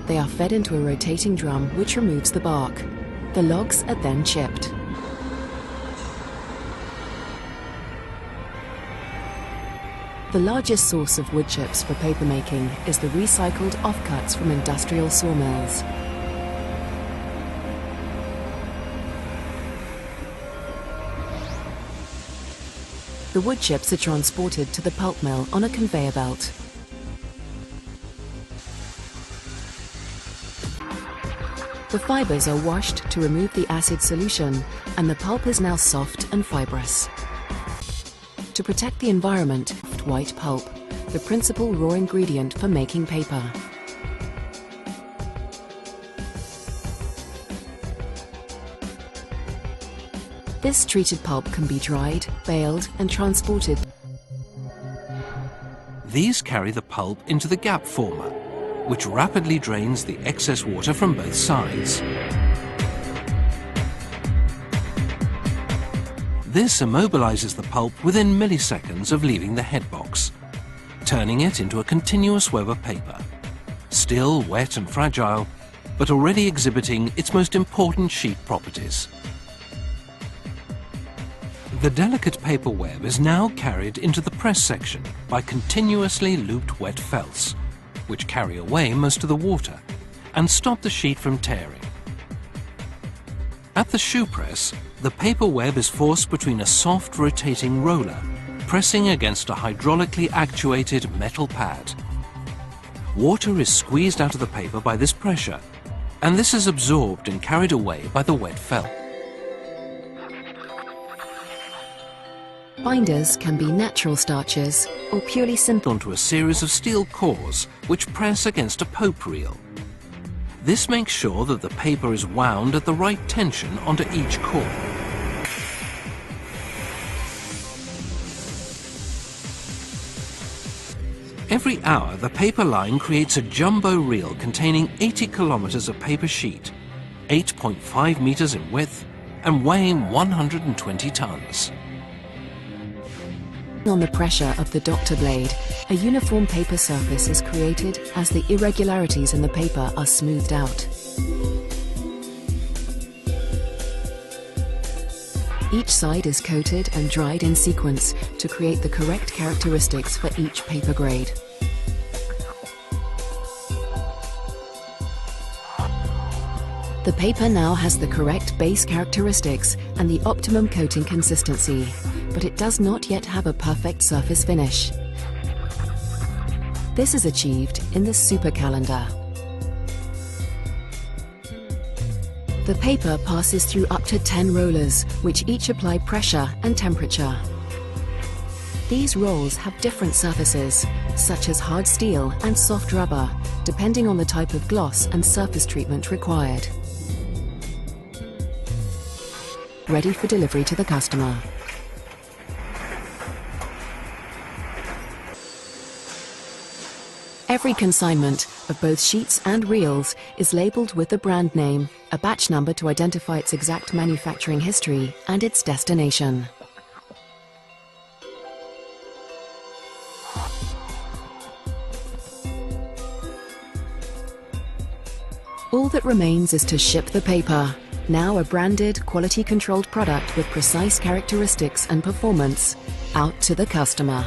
They are fed into a rotating drum which removes the bark. The logs are then chipped. The largest source of wood chips for papermaking is the recycled offcuts from industrial sawmills. The wood chips are transported to the pulp mill on a conveyor belt. The fibers are washed to remove the acid solution, and the pulp is now soft and fibrous. To protect the environment, white pulp, the principal raw ingredient for making paper. This treated pulp can be dried, baled, and transported. These carry the pulp into the gap former, which rapidly drains the excess water from both sides. This immobilizes the pulp within milliseconds of leaving the headbox, turning it into a continuous web of paper, still wet and fragile, but already exhibiting its most important sheet properties. The delicate paper web is now carried into the press section by continuously looped wet felts, which carry away most of the water and stop the sheet from tearing. At the shoe press, the paper web is forced between a soft rotating roller, pressing against a hydraulically actuated metal pad. Water is squeezed out of the paper by this pressure, and this is absorbed and carried away by the wet felt. Binders can be natural starches or purely synthetic. Onto a series of steel cores which press against a pope reel. This makes sure that the paper is wound at the right tension onto each core. Every hour, the paper line creates a jumbo reel containing 80 kilometers of paper sheet, 8.5 meters in width, and weighing 120 tons. On the pressure of the doctor blade, a uniform paper surface is created as the irregularities in the paper are smoothed out. Each side is coated and dried in sequence to create the correct characteristics for each paper grade. The paper now has the correct base characteristics and the optimum coating consistency, but it does not yet have a perfect surface finish. This is achieved in the super calendar. The paper passes through up to 10 rollers, which each apply pressure and temperature. These rolls have different surfaces, such as hard steel and soft rubber, depending on the type of gloss and surface treatment required. Ready for delivery to the customer. Every consignment of both sheets and reels is labelled with the brand name, a batch number to identify its exact manufacturing history and its destination. All that remains is to ship the paper, now a branded, quality-controlled product with precise characteristics and performance, out to the customer.